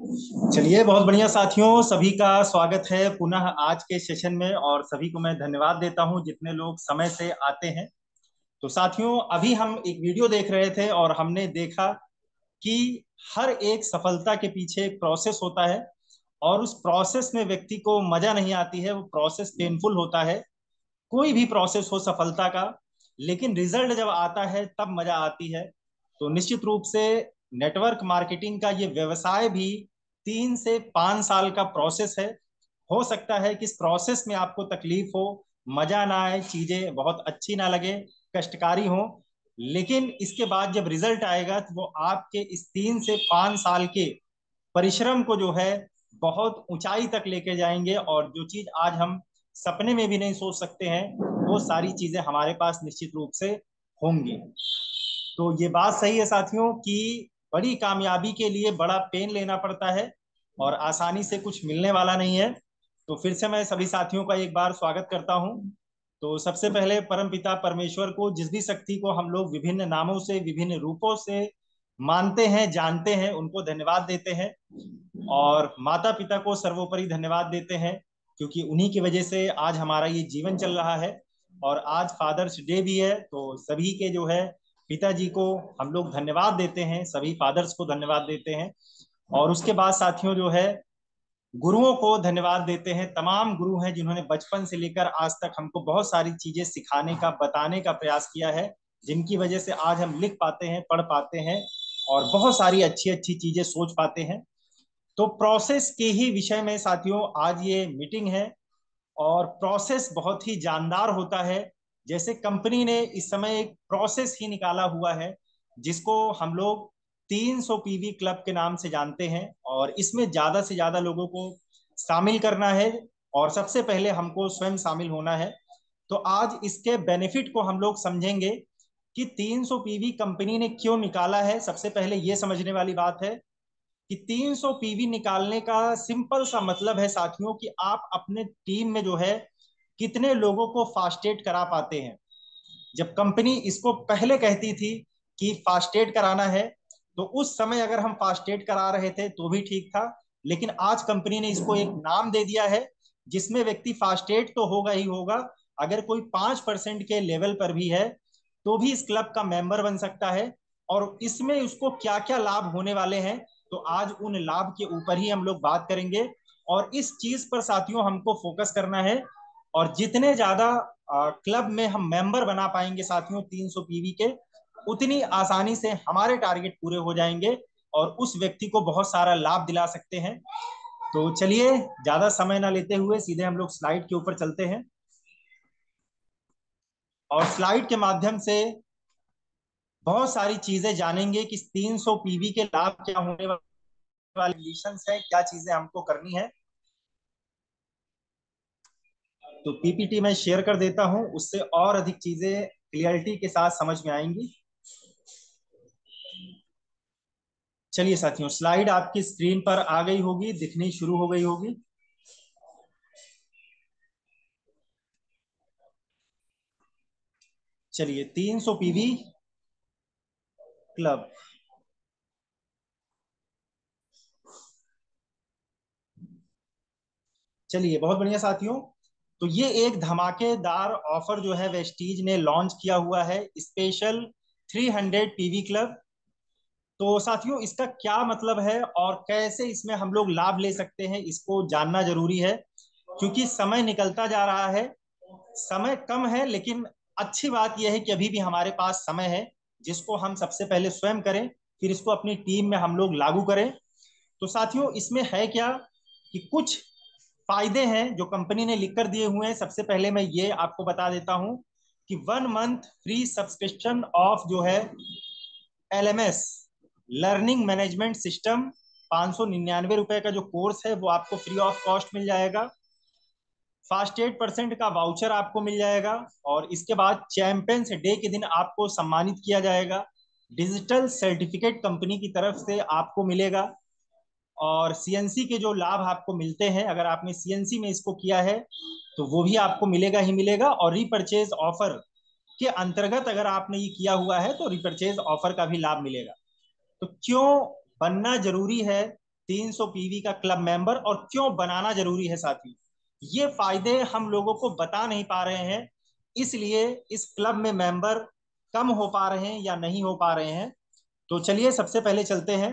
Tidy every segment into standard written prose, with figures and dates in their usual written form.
चलिए, बहुत बढ़िया साथियों, सभी का स्वागत है पुनः आज के सेशन में। और सभी को मैं धन्यवाद देता हूं जितने लोग समय से आते हैं। तो साथियों, अभी हम एक वीडियो देख रहे थे और हमने देखा कि हर एक सफलता के पीछे एक प्रोसेस होता है। और उस प्रोसेस में व्यक्ति को मजा नहीं आती है, वो प्रोसेस पेनफुल होता है। कोई भी प्रोसेस हो सफलता का, लेकिन रिजल्ट जब आता है तब मजा आती है। तो निश्चित रूप से नेटवर्क मार्केटिंग का ये व्यवसाय भी 3 से 5 साल का प्रोसेस है। हो सकता है कि इस प्रोसेस में आपको तकलीफ हो, मजा ना आए, चीजें बहुत अच्छी ना लगे, कष्टकारी हो। लेकिन इसके बाद जब रिजल्ट आएगा तो वो आपके इस 3 से 5 साल के परिश्रम को जो है बहुत ऊंचाई तक लेके जाएंगे। और जो चीज आज हम सपने में भी नहीं सोच सकते हैं, वो सारी चीजें हमारे पास निश्चित रूप से होंगी। तो ये बात सही है साथियों कि बड़ी कामयाबी के लिए बड़ा पेन लेना पड़ता है और आसानी से कुछ मिलने वाला नहीं है। तो फिर से मैं सभी साथियों का एक बार स्वागत करता हूं। तो सबसे पहले परमपिता परमेश्वर को, जिस भी शक्ति को हम लोग विभिन्न नामों से, विभिन्न रूपों से मानते हैं, जानते हैं, उनको धन्यवाद देते हैं। और माता पिता को सर्वोपरि धन्यवाद देते हैं, क्योंकि उन्हीं की वजह से आज हमारा ये जीवन चल रहा है। और आज फादर्स डे भी है, तो सभी के जो है पिताजी को हम लोग धन्यवाद देते हैं, सभी फादर्स को धन्यवाद देते हैं। और उसके बाद साथियों जो है गुरुओं को धन्यवाद देते हैं। तमाम गुरु हैं जिन्होंने बचपन से लेकर आज तक हमको बहुत सारी चीजें सिखाने का, बताने का प्रयास किया है, जिनकी वजह से आज हम लिख पाते हैं, पढ़ पाते हैं और बहुत सारी अच्छी अच्छी चीजें सोच पाते हैं। तो प्रोसेस के ही विषय में साथियों आज ये मीटिंग है। और प्रोसेस बहुत ही जानदार होता है। जैसे कंपनी ने इस समय एक प्रोसेस ही निकाला हुआ है, जिसको हम लोग 300 पीवी क्लब के नाम से जानते हैं। और इसमें ज्यादा से ज्यादा लोगों को शामिल करना है और सबसे पहले हमको स्वयं शामिल होना है। तो आज इसके बेनिफिट को हम लोग समझेंगे कि 300 पीवी कंपनी ने क्यों निकाला है। सबसे पहले ये समझने वाली बात है कि 300 पीवी निकालने का सिंपल सा मतलब है साथियों कि आप अपने टीम में जो है कितने लोगों को फास्टेट करा पाते हैं। जब कंपनी इसको पहले कहती थी कि फास्टेट कराना है, तो उस समय अगर हम फास्टेट करा रहे थे तो भी ठीक था। लेकिन आज कंपनी ने इसको एक नाम दे दिया है, जिसमें व्यक्ति फास्टेट तो होगा ही होगा, अगर कोई 5% के लेवल पर भी है तो भी इस क्लब का मेंबर बन सकता है। और इसमें उसको क्या क्या लाभ होने वाले हैं, तो आज उन लाभ के ऊपर ही हम लोग बात करेंगे। और इस चीज पर साथियों हमको फोकस करना है। और जितने ज्यादा क्लब में हम मेंबर बना पाएंगे साथियों 300 पीवी के, उतनी आसानी से हमारे टारगेट पूरे हो जाएंगे और उस व्यक्ति को बहुत सारा लाभ दिला सकते हैं। तो चलिए, ज्यादा समय ना लेते हुए सीधे हम लोग स्लाइड के ऊपर चलते हैं। और स्लाइड के माध्यम से बहुत सारी चीजें जानेंगे कि 300 पीवी के लाभ क्या होने वाले कंडीशंस है, क्या चीजें हमको करनी है। तो पीपीटी मैं शेयर कर देता हूं, उससे और अधिक चीजें क्लियरिटी के साथ समझ में आएंगी। चलिए साथियों, स्लाइड आपकी स्क्रीन पर आ गई होगी, दिखनी शुरू हो गई होगी। चलिए, 300 पीवी क्लब। चलिए, बहुत बढ़िया साथियों। तो ये एक धमाकेदार ऑफर जो है वेस्टीज ने लॉन्च किया हुआ है, स्पेशल 300 पीवी क्लब। तो साथियों, इसका क्या मतलब है और कैसे इसमें हम लोग लाभ ले सकते हैं, इसको जानना जरूरी है। क्योंकि समय निकलता जा रहा है, समय कम है, लेकिन अच्छी बात यह है कि अभी भी हमारे पास समय है, जिसको हम सबसे पहले स्वयं करें, फिर इसको अपनी टीम में हम लोग लागू करें। तो साथियों, इसमें है क्या कि कुछ फायदे हैं जो कंपनी ने लिख कर दिए हुए हैं। सबसे पहले मैं ये आपको बता देता हूं कि 1 मंथ फ्री सब्सक्रिप्शन ऑफ जो है एलएमएस, लर्निंग मैनेजमेंट सिस्टम, 599 रुपए का जो कोर्स है वो आपको फ्री ऑफ कॉस्ट मिल जाएगा। फास्ट 8% का वाउचर आपको मिल जाएगा। और इसके बाद चैंपियंस डे के दिन आपको सम्मानित किया जाएगा, डिजिटल सर्टिफिकेट कंपनी की तरफ से आपको मिलेगा। और सीएनसी के जो लाभ आपको मिलते हैं, अगर आपने सीएनसी में इसको किया है तो वो भी आपको मिलेगा ही मिलेगा। और रिपर्चेज ऑफर के अंतर्गत अगर आपने ये किया हुआ है तो रिपर्चेज ऑफर का भी लाभ मिलेगा। तो क्यों बनना जरूरी है 300 पीवी का क्लब मेंबर और क्यों बनाना जरूरी है साथियों। ये फायदे हम लोगों को बता नहीं पा रहे हैं, इसलिए इस क्लब में मेंबर कम हो पा रहे हैं या नहीं हो पा रहे हैं। तो चलिए सबसे पहले चलते हैं,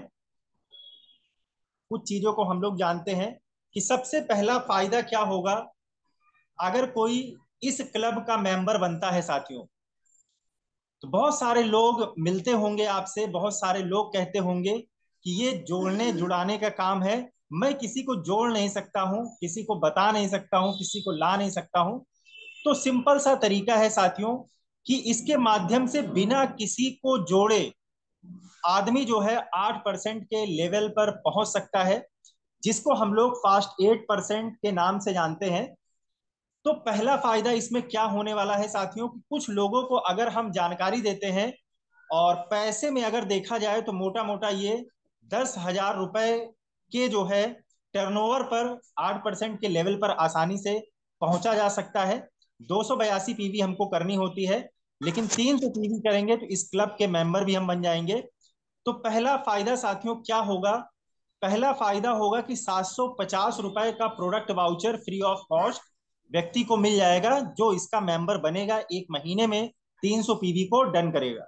कुछ चीजों को हम लोग जानते हैं कि सबसे पहला फायदा क्या होगा अगर कोई इस क्लब का मेंबर बनता है साथियों। तो बहुत सारे लोग मिलते होंगे आपसे, बहुत सारे लोग कहते होंगे कि ये जोड़ने जुड़ाने का काम है, मैं किसी को जोड़ नहीं सकता हूं, किसी को बता नहीं सकता हूं, किसी को ला नहीं सकता हूं। तो सिंपल सा तरीका है साथियों कि इसके माध्यम से बिना किसी को जोड़े आदमी जो है 8% के लेवल पर पहुंच सकता है, जिसको हम लोग फास्ट 8% के नाम से जानते हैं। तो पहला फायदा इसमें क्या होने वाला है साथियों कि कुछ लोगों को अगर हम जानकारी देते हैं और पैसे में अगर देखा जाए तो मोटा मोटा ये 10,000 रुपए के जो है टर्नओवर पर 8% के लेवल पर आसानी से पहुंचा जा सकता है। 282 पीवी हमको करनी होती है, लेकिन 300 पीवी करेंगे तो इस क्लब के मेंबर भी हम बन जाएंगे। तो पहला फायदा साथियों क्या होगा, पहला फायदा होगा कि 750 रुपए का product voucher free of cost व्यक्ति को मिल जाएगा, जो इसका मेंबर बनेगा, एक महीने में 300 पीवी को डन करेगा।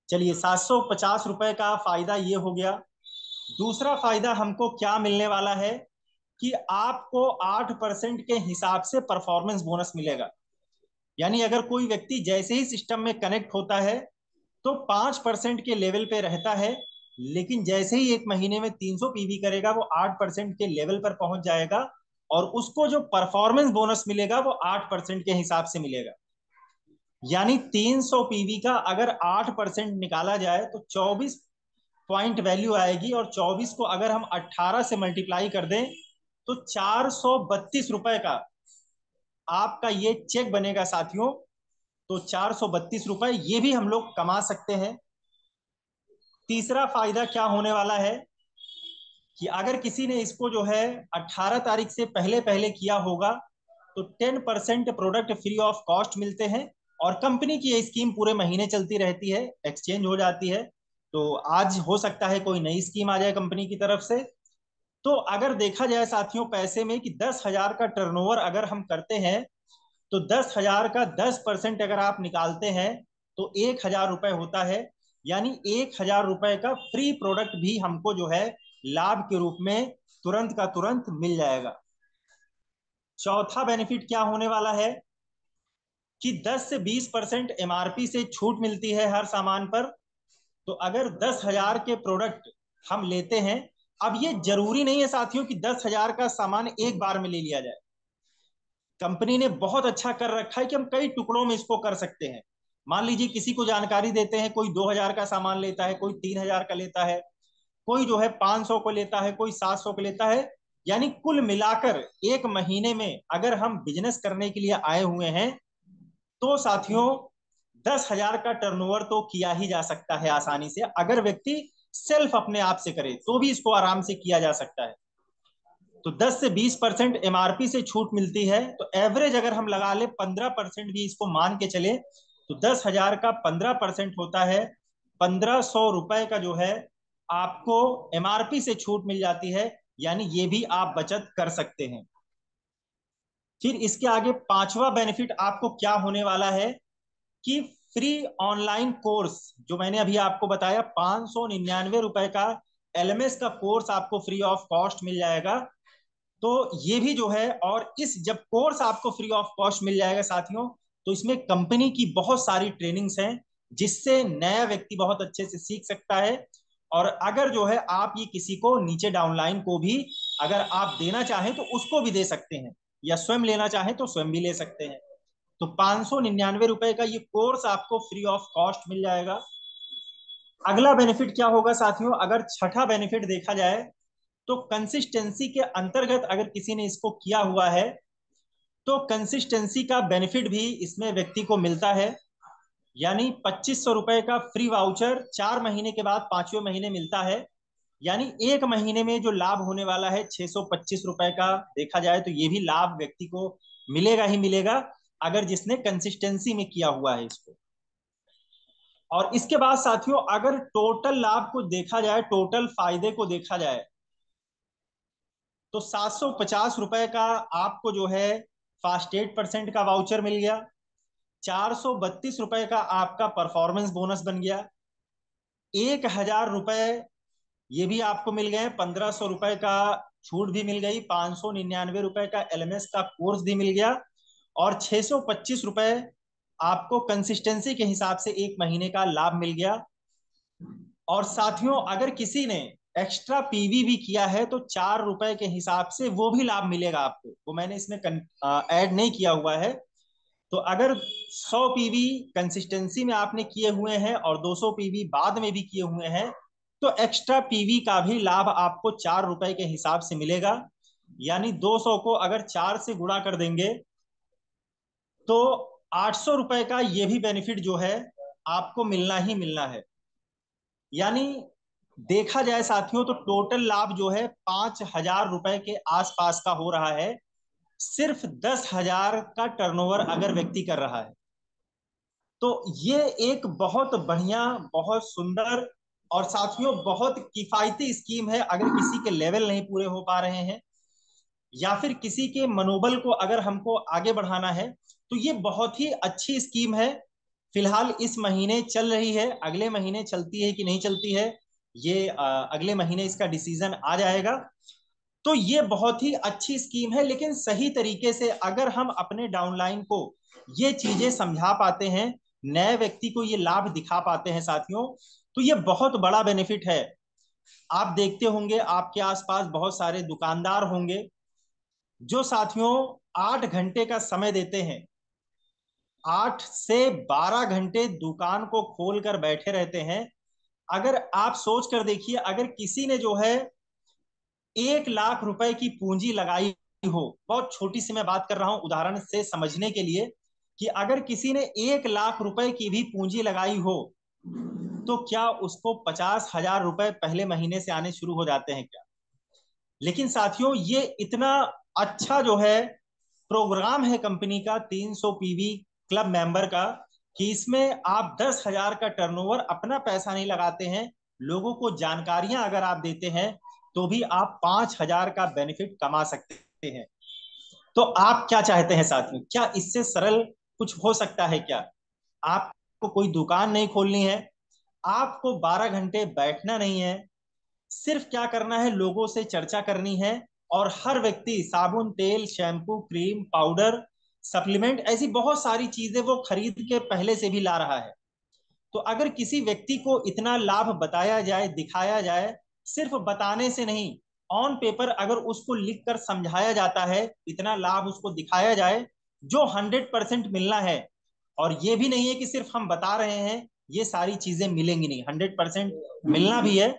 चलिए 750 रुपए का फायदा ये हो गया। दूसरा फायदा हमको क्या मिलने वाला है कि आपको 8% के हिसाब से परफॉर्मेंस बोनस मिलेगा। यानी अगर कोई व्यक्ति जैसे ही सिस्टम में कनेक्ट होता है तो 5% के लेवल पे रहता है, लेकिन जैसे ही एक महीने में 300 पीवी करेगा वो 8% के लेवल पर पहुंच जाएगा, और उसको जो परफॉर्मेंस बोनस मिलेगा वो 8% के हिसाब से मिलेगा। यानी 300 पीवी का अगर 8% निकाला जाए तो 24 पॉइंट वैल्यू आएगी, और 24 को अगर हम 18 से मल्टीप्लाई कर दें तो 432 रुपए का आपका ये चेक बनेगा साथियों। तो 432 रुपए ये भी हम लोग कमा सकते हैं। तीसरा फायदा क्या होने वाला है कि अगर किसी ने इसको जो है 18 तारीख से पहले पहले किया होगा तो 10% प्रोडक्ट फ्री ऑफ कॉस्ट मिलते हैं, और कंपनी की ये स्कीम पूरे महीने चलती रहती है, एक्सचेंज हो जाती है। तो आज हो सकता है कोई नई स्कीम आ जाए कंपनी की तरफ से। तो अगर देखा जाए साथियों पैसे में कि 10,000 का टर्नओवर अगर हम करते हैं तो 10,000 का 10% अगर आप निकालते हैं तो 1,000 रुपए होता है। यानी 1,000 रुपए का फ्री प्रोडक्ट भी हमको जो है लाभ के रूप में तुरंत का तुरंत मिल जाएगा। चौथा बेनिफिट क्या होने वाला है कि 10 से 20% एमआरपी से छूट मिलती है हर सामान पर। तो अगर 10,000 के प्रोडक्ट हम लेते हैं, अब ये जरूरी नहीं है साथियों कि 10,000 का सामान एक बार में ले लिया जाए। कंपनी ने बहुत अच्छा कर रखा है कि हम कई टुकड़ों में इसको कर सकते हैं। मान लीजिए किसी को जानकारी देते हैं, कोई 2,000 का सामान लेता है, कोई 3,000 का लेता है, कोई जो है 500 को लेता है, कोई 700 को लेता है। यानी कुल मिलाकर एक महीने में अगर हम बिजनेस करने के लिए आए हुए हैं तो साथियों 10,000 का टर्नओवर तो किया ही जा सकता है आसानी से। अगर व्यक्ति सेल्फ अपने आप से करे तो भी इसको आराम से किया जा सकता है। तो 10 से 20% एमआरपी से छूट मिलती है, तो एवरेज अगर हम लगा ले 15% भी इसको मान के चले तो 10,000 का 15% होता है 1,500 रुपए का जो है आपको एमआरपी से छूट मिल जाती है। यानी ये भी आप बचत कर सकते हैं। फिर इसके आगे पांचवा बेनिफिट आपको क्या होने वाला है कि फ्री ऑनलाइन कोर्स, जो मैंने अभी आपको बताया 599 रुपए का एलएमएस का कोर्स आपको फ्री ऑफ कॉस्ट मिल जाएगा। तो ये भी जो है, और इस जब कोर्स आपको फ्री ऑफ कॉस्ट मिल जाएगा साथियों तो इसमें कंपनी की बहुत सारी ट्रेनिंग्स हैं जिससे नया व्यक्ति बहुत अच्छे से सीख सकता है। और अगर जो है आप ये किसी को नीचे डाउनलाइन को भी अगर आप देना चाहें तो उसको भी दे सकते हैं, या स्वयं लेना चाहें तो स्वयं भी ले सकते हैं। तो 599 रुपए का ये कोर्स आपको फ्री ऑफ कॉस्ट मिल जाएगा। अगला बेनिफिट क्या होगा साथियों, अगर छठा बेनिफिट देखा जाए तो कंसिस्टेंसी के अंतर्गत अगर किसी ने इसको किया हुआ है तो कंसिस्टेंसी का बेनिफिट भी इसमें व्यक्ति को मिलता है। यानी 2,500 रुपए का फ्री वाउचर 4 महीने के बाद 5वें महीने मिलता है। यानी एक महीने में जो लाभ होने वाला है 625 रुपए का, देखा जाए तो ये भी लाभ व्यक्ति को मिलेगा ही मिलेगा अगर जिसने कंसिस्टेंसी में किया हुआ है इसको। और इसके बाद साथियों अगर टोटल लाभ को देखा जाए, टोटल फायदे को देखा जाए, तो 750 रुपए का आपको जो है फास्ट 8% का वाउचर मिल गया। 432 रुपए का आपका परफॉर्मेंस बोनस बन गया। 1000 रुपए ये भी आपको मिल गए। 1500 रुपए का छूट भी मिल गई। 599 रुपए का एलएमएस का कोर्स भी मिल गया। और 625 रुपए आपको कंसिस्टेंसी के हिसाब से एक महीने का लाभ मिल गया। और साथियों, अगर किसी ने एक्स्ट्रा पीवी भी किया है तो 4 रुपए के हिसाब से वो भी लाभ मिलेगा आपको। वो मैंने इसमें ऐड नहीं किया हुआ है। तो अगर 100 पीवी कंसिस्टेंसी में आपने किए हुए हैं और 200 पीवी बाद में भी किए हुए हैं, तो एक्स्ट्रा पीवी का भी लाभ आपको 4 रुपए के हिसाब से मिलेगा। यानी 200 को अगर 4 से गुणा कर देंगे तो 800 रुपए का ये भी बेनिफिट जो है आपको मिलना ही मिलना है। यानी देखा जाए साथियों तो टोटल लाभ जो है 5000 रुपए के आसपास का हो रहा है, सिर्फ 10,000 का टर्नओवर अगर व्यक्ति कर रहा है। तो ये एक बहुत बढ़िया, बहुत सुंदर और साथियों बहुत किफायती स्कीम है। अगर किसी के लेवल नहीं पूरे हो पा रहे हैं या फिर किसी के मनोबल को अगर हमको आगे बढ़ाना है, तो ये बहुत ही अच्छी स्कीम है। फिलहाल इस महीने चल रही है, अगले महीने चलती है कि नहीं चलती है ये अगले महीने इसका डिसीजन आ जाएगा। तो ये बहुत ही अच्छी स्कीम है, लेकिन सही तरीके से अगर हम अपने डाउनलाइन को ये चीजें समझा पाते हैं, नए व्यक्ति को ये लाभ दिखा पाते हैं साथियों, तो ये बहुत बड़ा बेनिफिट है। आप देखते होंगे आपके आसपास बहुत सारे दुकानदार होंगे जो साथियों 8 घंटे का समय देते हैं, 8 से 12 घंटे दुकान को खोल कर बैठे रहते हैं। अगर आप सोच कर देखिए, अगर किसी ने जो है 1 लाख रुपए की पूंजी लगाई हो, बहुत छोटी सी मैं बात कर रहा हूं उदाहरण से समझने के लिए, कि अगर किसी ने 1 लाख रुपए की भी पूंजी लगाई हो, तो क्या उसको 50,000 रुपए पहले महीने से आने शुरू हो जाते हैं क्या? लेकिन साथियों, ये इतना अच्छा जो है प्रोग्राम है कंपनी का 300 पीवी क्लब मेंबर का, कि इसमें आप 10,000 का टर्नओवर अपना पैसा नहीं लगाते हैं, लोगों को जानकारियां अगर आप देते हैं तो भी आप 5,000 का बेनिफिट कमा सकते हैं। तो आप क्या चाहते हैं साथियों? क्या इससे सरल कुछ हो सकता है क्या? आपको कोई दुकान नहीं खोलनी है, आपको 12 घंटे बैठना नहीं है, सिर्फ क्या करना है, लोगों से चर्चा करनी है। और हर व्यक्ति साबुन, तेल, शैम्पू, क्रीम, पाउडर, सप्लीमेंट, ऐसी बहुत सारी चीजें वो खरीद के पहले से भी ला रहा है। तो अगर किसी व्यक्ति को इतना लाभ बताया जाए, दिखाया जाए, सिर्फ बताने से नहीं, ऑन पेपर अगर उसको लिख कर समझाया जाता है, इतना लाभ उसको दिखाया जाए जो 100% मिलना है। और ये भी नहीं है कि सिर्फ हम बता रहे हैं ये सारी चीजें मिलेंगी नहीं, 100% मिलना भी है।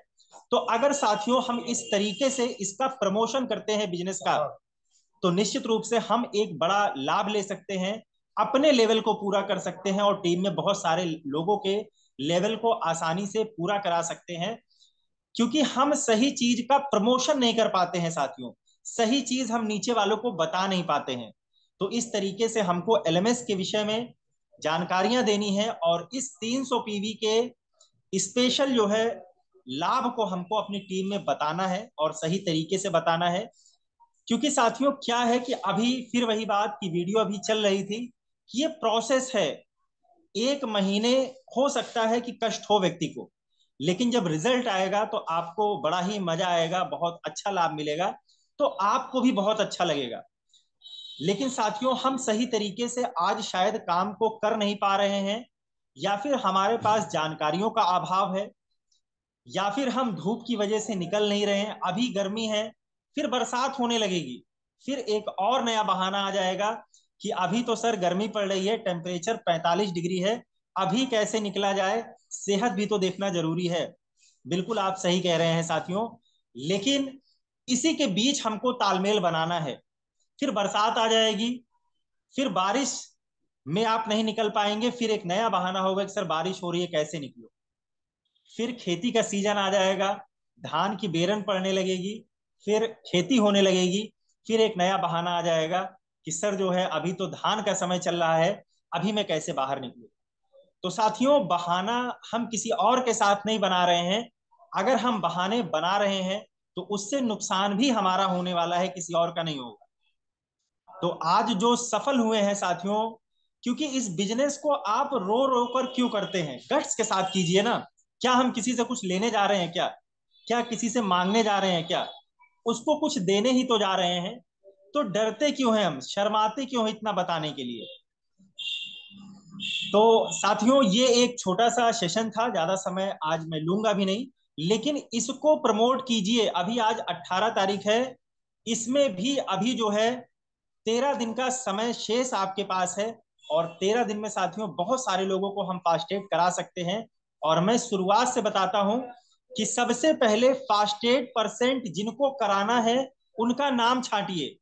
तो अगर साथियों हम इस तरीके से इसका प्रमोशन करते हैं बिजनेस का, तो निश्चित रूप से हम एक बड़ा लाभ ले सकते हैं, अपने लेवल को पूरा कर सकते हैं और टीम में बहुत सारे लोगों के लेवल को आसानी से पूरा करा सकते हैं। क्योंकि हम सही चीज का प्रमोशन नहीं कर पाते हैं साथियों, सही चीज हम नीचे वालों को बता नहीं पाते हैं। तो इस तरीके से हमको एलएमएस के विषय में जानकारियां देनी है और इस 300 पीवी के स्पेशल जो है लाभ को हमको अपनी टीम में बताना है और सही तरीके से बताना है। क्योंकि साथियों क्या है कि अभी फिर वही बात की वीडियो अभी चल रही थी कि ये प्रोसेस है, एक महीने हो सकता है कि कष्ट हो व्यक्ति को, लेकिन जब रिजल्ट आएगा तो आपको बड़ा ही मजा आएगा, बहुत अच्छा लाभ मिलेगा, तो आपको भी बहुत अच्छा लगेगा। लेकिन साथियों हम सही तरीके से आज शायद काम को कर नहीं पा रहे हैं, या फिर हमारे पास जानकारियों का अभाव है, या फिर हम धूप की वजह से निकल नहीं रहे हैं। अभी गर्मी है, फिर बरसात होने लगेगी, फिर एक और नया बहाना आ जाएगा कि अभी तो सर गर्मी पड़ रही है, टेम्परेचर 45 डिग्री है, अभी कैसे निकला जाए, सेहत भी तो देखना जरूरी है। बिल्कुल आप सही कह रहे हैं साथियों, लेकिन इसी के बीच हमको तालमेल बनाना है। फिर बरसात आ जाएगी, फिर बारिश में आप नहीं निकल पाएंगे, फिर एक नया बहाना होगा कि सर बारिश हो रही है कैसे निकलो। फिर खेती का सीजन आ जाएगा, धान की बेरन पड़ने लगेगी, फिर खेती होने लगेगी, फिर एक नया बहाना आ जाएगा कि सर जो है अभी तो धान का समय चल रहा है, अभी मैं कैसे बाहर निकलूं। तो साथियों बहाना हम किसी और के साथ नहीं बना रहे हैं। अगर हम बहाने बना रहे हैं तो उससे नुकसान भी हमारा होने वाला है, किसी और का नहीं होगा। तो आज जो सफल हुए हैं साथियों, क्योंकि इस बिजनेस को आप रो रो कर क्यों करते हैं, गट्स के साथ कीजिए ना। क्या हम किसी से कुछ लेने जा रहे हैं क्या? क्या किसी से मांगने जा रहे हैं क्या? उसको कुछ देने ही तो जा रहे हैं। तो डरते क्यों हैं हम, शर्माते क्यों हैं इतना बताने के लिए? तो साथियों, ये एक छोटा सा सेशन था, ज्यादा समय आज मैं लूंगा भी नहीं। लेकिन इसको प्रमोट कीजिए। अभी आज 18 तारीख है, इसमें भी अभी जो है 13 दिन का समय शेष आपके पास है। और 13 दिन में साथियों बहुत सारे लोगों को हम फास्ट एड करा सकते हैं। और मैं शुरुआत से बताता हूं कि सबसे पहले फास्ट एड परसेंट जिनको कराना है उनका नाम छांटिए।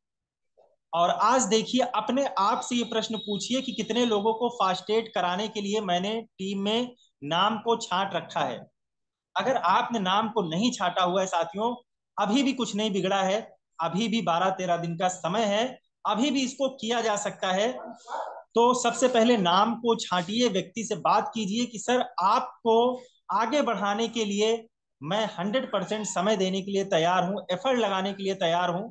और आज देखिए, अपने आप से ये प्रश्न पूछिए कि कितने लोगों को फास्ट एड कराने के लिए मैंने टीम में नाम को छांट रखा है। अगर आपने नाम को नहीं छाटा हुआ है साथियों, अभी भी कुछ नहीं बिगड़ा है। अभी भी 12-13 दिन का समय है, अभी भी इसको किया जा सकता है। तो सबसे पहले नाम को छांटिए, व्यक्ति से बात कीजिए कि सर, आपको आगे बढ़ाने के लिए मैं 100% समय देने के लिए तैयार हूं, एफर्ट लगाने के लिए तैयार हूं।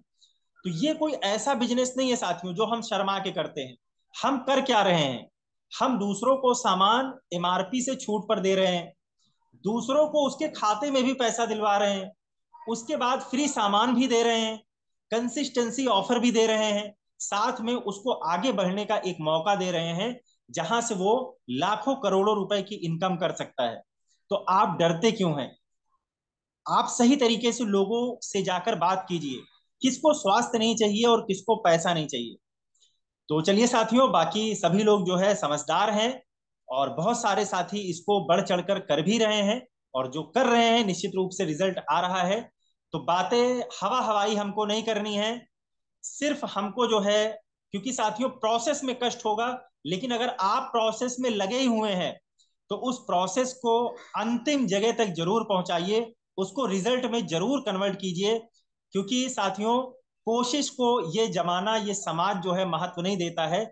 तो ये कोई ऐसा बिजनेस नहीं है साथियों जो हम शर्मा के करते हैं। हम कर क्या रहे हैं? हम दूसरों को सामान एमआरपी से छूट पर दे रहे हैं, दूसरों को उसके खाते में भी पैसा दिलवा रहे हैं, उसके बाद फ्री सामान भी दे रहे हैं, कंसिस्टेंसी ऑफर भी दे रहे हैं, साथ में उसको आगे बढ़ने का एक मौका दे रहे हैं जहां से वो लाखों करोड़ों रुपए की इनकम कर सकता है। तो आप डरते क्यों हैं? आप सही तरीके से लोगों से जाकर बात कीजिए, किसको स्वास्थ्य नहीं चाहिए और किसको पैसा नहीं चाहिए। तो चलिए साथियों, बाकी सभी लोग जो है समझदार हैं, और बहुत सारे साथी इसको बढ़ चढ़कर कर भी रहे हैं। और जो कर रहे हैं निश्चित रूप से रिजल्ट आ रहा है। तो बातें हवा हवाई हमको नहीं करनी है, सिर्फ हमको जो है, क्योंकि साथियों प्रोसेस में कष्ट होगा, लेकिन अगर आप प्रोसेस में लगे ही हुए हैं तो उस प्रोसेस को अंतिम जगह तक जरूर पहुंचाइए, उसको रिजल्ट में जरूर कन्वर्ट कीजिए। क्योंकि साथियों, कोशिश को ये जमाना, ये समाज जो है महत्व नहीं देता है,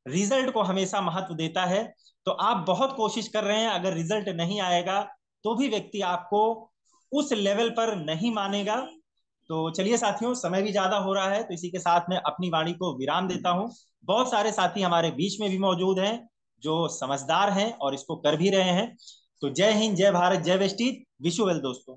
रिजल्ट को हमेशा महत्व देता है। तो आप बहुत कोशिश कर रहे हैं, अगर रिजल्ट नहीं आएगा तो भी व्यक्ति आपको उस लेवल पर नहीं मानेगा। तो चलिए साथियों, समय भी ज्यादा हो रहा है, तो इसी के साथ मैं अपनी वाणी को विराम देता हूं। बहुत सारे साथी हमारे बीच में भी मौजूद हैं जो समझदार हैं और इसको कर भी रहे हैं। तो जय हिंद, जय भारत, जय वेस्टीज, विश यू वेल दोस्तों।